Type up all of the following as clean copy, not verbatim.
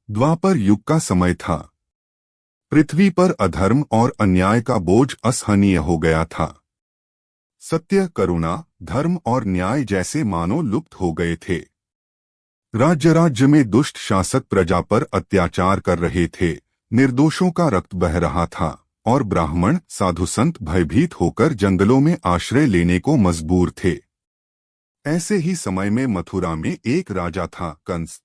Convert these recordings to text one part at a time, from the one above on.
द्वापर युग का समय था। पृथ्वी पर अधर्म और अन्याय का बोझ असहनीय हो गया था। सत्य, करुणा, धर्म और न्याय जैसे मानो लुप्त हो गए थे। राज्य में दुष्ट शासक प्रजा पर अत्याचार कर रहे थे, निर्दोषों का रक्त बह रहा था और ब्राह्मण साधु संत भयभीत होकर जंगलों में आश्रय लेने को मजबूर थे। ऐसे ही समय में मथुरा में एक राजा था, कंस।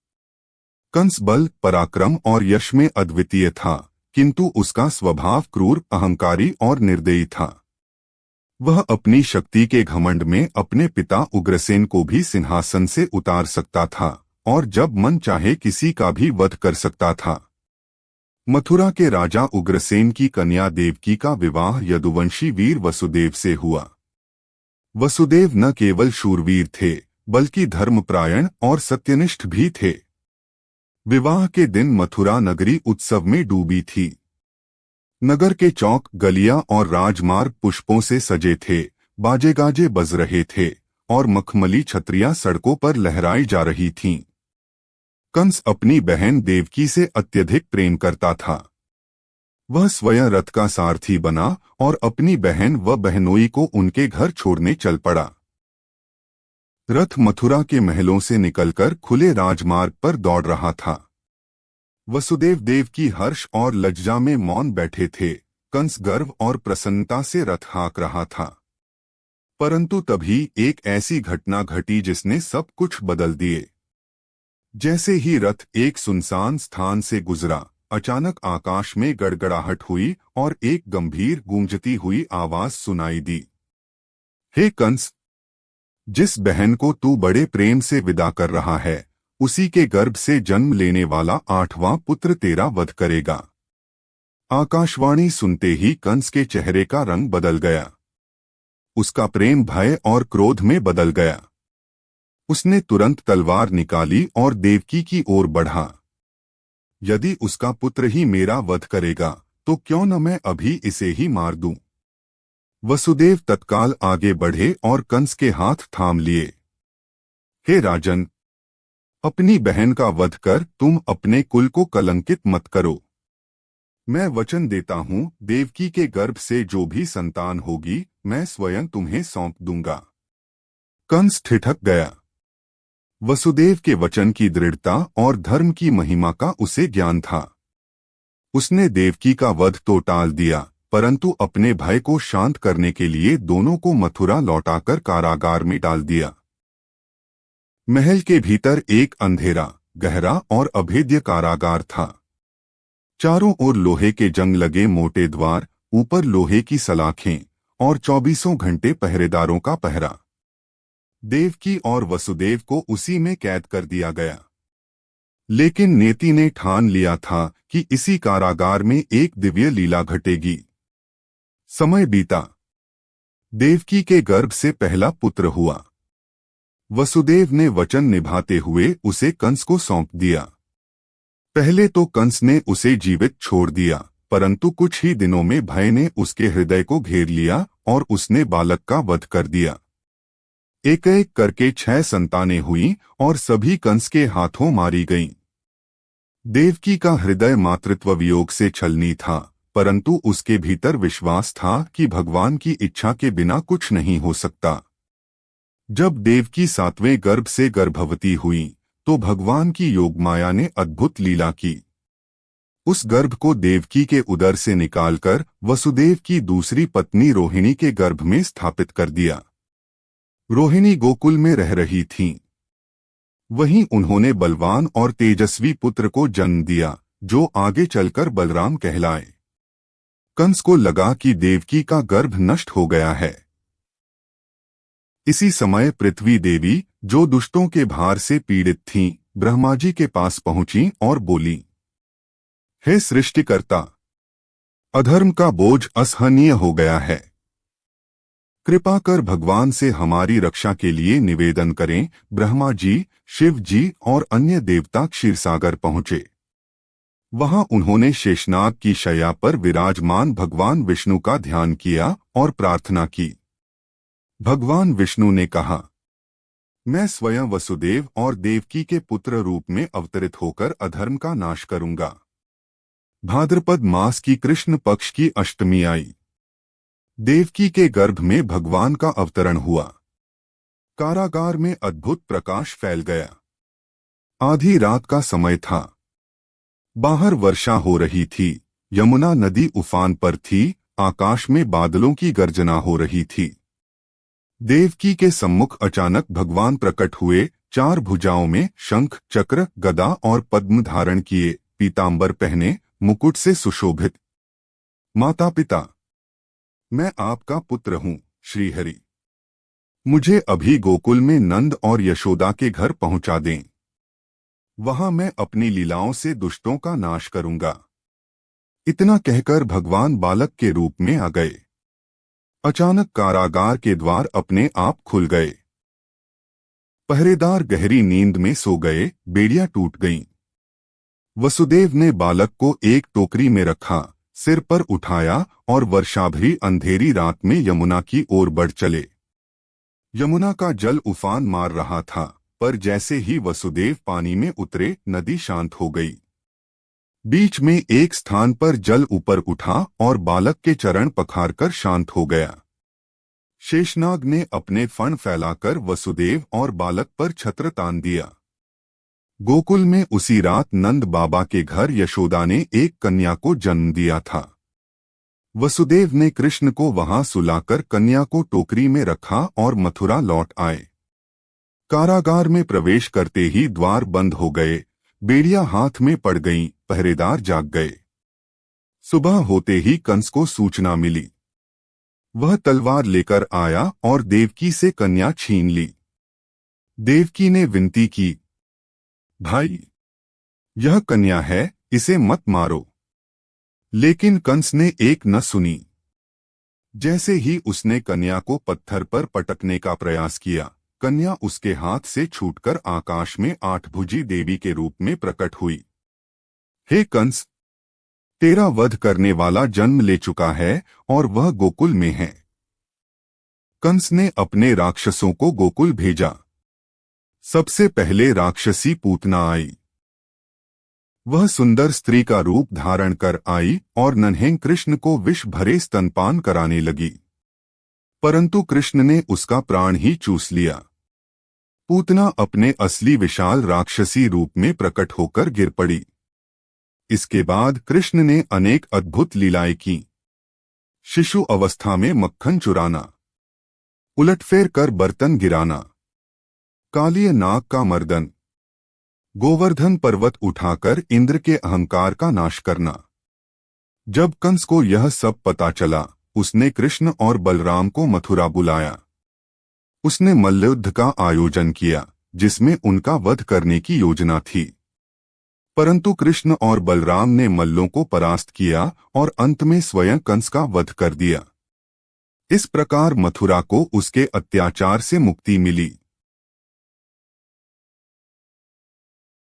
कंस बल, पराक्रम और यश में अद्वितीय था, किंतु उसका स्वभाव क्रूर, अहंकारी और निर्दयी था। वह अपनी शक्ति के घमंड में अपने पिता उग्रसेन को भी सिंहासन से उतार सकता था और जब मन चाहे किसी का भी वध कर सकता था। मथुरा के राजा उग्रसेन की कन्या देवकी का विवाह यदुवंशी वीर वसुदेव से हुआ। वसुदेव न केवल शूरवीर थे, बल्कि धर्मपरायण और सत्यनिष्ठ भी थे। विवाह के दिन मथुरा नगरी उत्सव में डूबी थी। नगर के चौक, गलियां और राजमार्ग पुष्पों से सजे थे, बाजे गाजे बज रहे थे और मखमली छतरियां सड़कों पर लहराई जा रही थीं। कंस अपनी बहन देवकी से अत्यधिक प्रेम करता था। वह स्वयं रथ का सारथी बना और अपनी बहन व बहनोई को उनके घर छोड़ने चल पड़ा। रथ मथुरा के महलों से निकलकर खुले राजमार्ग पर दौड़ रहा था। वसुदेव देवकी हर्ष और लज्जा में मौन बैठे थे। कंस गर्व और प्रसन्नता से रथ हाँक रहा था। परंतु तभी एक ऐसी घटना घटी जिसने सब कुछ बदल दिए। जैसे ही रथ एक सुनसान स्थान से गुजरा, अचानक आकाश में गड़गड़ाहट हुई और एक गंभीर गूंजती हुई आवाज सुनाई दी। हे कंस, जिस बहन को तू बड़े प्रेम से विदा कर रहा है, उसी के गर्भ से जन्म लेने वाला 8वां पुत्र तेरा वध करेगा। आकाशवाणी सुनते ही कंस के चेहरे का रंग बदल गया। उसका प्रेम भय और क्रोध में बदल गया। उसने तुरंत तलवार निकाली और देवकी की ओर बढ़ा। यदि उसका पुत्र ही मेरा वध करेगा, तो क्यों न मैं अभी इसे ही मार दूं। वसुदेव तत्काल आगे बढ़े और कंस के हाथ थाम लिए। हे राजन, अपनी बहन का वध कर तुम अपने कुल को कलंकित मत करो। मैं वचन देता हूँ, देवकी के गर्भ से जो भी संतान होगी, मैं स्वयं तुम्हें सौंप दूंगा। कंस ठिठक गया। वसुदेव के वचन की दृढ़ता और धर्म की महिमा का उसे ज्ञान था। उसने देवकी का वध तो टाल दिया, परंतु अपने भय को शांत करने के लिए दोनों को मथुरा लौटाकर कारागार में डाल दिया। महल के भीतर एक अंधेरा, गहरा और अभेद्य कारागार था। चारों ओर लोहे के जंग लगे मोटे द्वार, ऊपर लोहे की सलाखें और 24 घंटे पहरेदारों का पहरा। देवकी और वसुदेव को उसी में कैद कर दिया गया। लेकिन नेति ने ठान लिया था कि इसी कारागार में एक दिव्य लीला घटेगी। समय बीता। देवकी के गर्भ से पहला पुत्र हुआ। वसुदेव ने वचन निभाते हुए उसे कंस को सौंप दिया। पहले तो कंस ने उसे जीवित छोड़ दिया, परंतु कुछ ही दिनों में भय ने उसके हृदय को घेर लिया और उसने बालक का वध कर दिया। एक एक करके 6 संतानें हुईं और सभी कंस के हाथों मारी गईं। देवकी का हृदय मातृत्व वियोग से छलनी था, परंतु उसके भीतर विश्वास था कि भगवान की इच्छा के बिना कुछ नहीं हो सकता। जब देवकी 7वें गर्भ से गर्भवती हुई, तो भगवान की योगमाया ने अद्भुत लीला की। उस गर्भ को देवकी के उदर से निकालकर वसुदेव की दूसरी पत्नी रोहिणी के गर्भ में स्थापित कर दिया। रोहिणी गोकुल में रह रही थीं। वहीं उन्होंने बलवान और तेजस्वी पुत्र को जन्म दिया, जो आगे चलकर बलराम कहलाए। कंस को लगा कि देवकी का गर्भ नष्ट हो गया है। इसी समय पृथ्वी देवी, जो दुष्टों के भार से पीड़ित थीं, ब्रह्मा जी के पास पहुंची और बोली, हे सृष्टिकर्ता, अधर्म का बोझ असहनीय हो गया है। कृपा कर भगवान से हमारी रक्षा के लिए निवेदन करें। ब्रह्मा जी, शिव जी और अन्य देवता क्षीरसागर पहुंचे। वहां उन्होंने शेषनाग की शैया पर विराजमान भगवान विष्णु का ध्यान किया और प्रार्थना की। भगवान विष्णु ने कहा, मैं स्वयं वसुदेव और देवकी के पुत्र रूप में अवतरित होकर अधर्म का नाश करूंगा। भाद्रपद मास की कृष्ण पक्ष की अष्टमी आई। देवकी के गर्भ में भगवान का अवतरण हुआ। कारागार में अद्भुत प्रकाश फैल गया। आधी रात का समय था। बाहर वर्षा हो रही थी। यमुना नदी उफान पर थी। आकाश में बादलों की गर्जना हो रही थी। देवकी के सम्मुख अचानक भगवान प्रकट हुए। 4 भुजाओं में शंख, चक्र, गदा और पद्म धारण किए, पीतांबर पहने, मुकुट से सुशोभित। माता पिता, मैं आपका पुत्र हूँ, श्रीहरि। मुझे अभी गोकुल में नंद और यशोदा के घर पहुंचा दें। वहां मैं अपनी लीलाओं से दुष्टों का नाश करूंगा। इतना कहकर भगवान बालक के रूप में आ गए। अचानक कारागार के द्वार अपने आप खुल गए। पहरेदार गहरी नींद में सो गए। बेड़ियां टूट गईं। वसुदेव ने बालक को एक टोकरी में रखा, सिर पर उठाया और वर्षाभरी अंधेरी रात में यमुना की ओर बढ़ चले। यमुना का जल उफान मार रहा था, पर जैसे ही वसुदेव पानी में उतरे, नदी शांत हो गई। बीच में एक स्थान पर जल ऊपर उठा और बालक के चरण पखारकर शांत हो गया। शेषनाग ने अपने फण फैलाकर वसुदेव और बालक पर छत्र तान दिया। गोकुल में उसी रात नंद बाबा के घर यशोदा ने एक कन्या को जन्म दिया था। वसुदेव ने कृष्ण को वहां सुलाकर कन्या को टोकरी में रखा और मथुरा लौट आए। कारागार में प्रवेश करते ही द्वार बंद हो गए। बेड़ियां हाथ में पड़ गईं। पहरेदार जाग गए। सुबह होते ही कंस को सूचना मिली। वह तलवार लेकर आया और देवकी से कन्या छीन ली। देवकी ने विनती की, भाई, यह कन्या है, इसे मत मारो। लेकिन कंस ने एक न सुनी। जैसे ही उसने कन्या को पत्थर पर पटकने का प्रयास किया, कन्या उसके हाथ से छूटकर आकाश में 8 भुजी देवी के रूप में प्रकट हुई। हे कंस, तेरा वध करने वाला जन्म ले चुका है और वह गोकुल में है। कंस ने अपने राक्षसों को गोकुल भेजा। सबसे पहले राक्षसी पूतना आई। वह सुंदर स्त्री का रूप धारण कर आई और नन्हे कृष्ण को विष भरे स्तनपान कराने लगी, परंतु कृष्ण ने उसका प्राण ही चूस लिया। पूतना अपने असली विशाल राक्षसी रूप में प्रकट होकर गिर पड़ी। इसके बाद कृष्ण ने अनेक अद्भुत लीलाएं की। शिशु अवस्था में मक्खन चुराना, उलटफेर कर बर्तन गिराना, कालिय नाग का मर्दन, गोवर्धन पर्वत उठाकर इंद्र के अहंकार का नाश करना। जब कंस को यह सब पता चला, उसने कृष्ण और बलराम को मथुरा बुलाया। उसने मल्लयुद्ध का आयोजन किया, जिसमें उनका वध करने की योजना थी, परंतु कृष्ण और बलराम ने मल्लों को परास्त किया और अंत में स्वयं कंस का वध कर दिया। इस प्रकार मथुरा को उसके अत्याचार से मुक्ति मिली।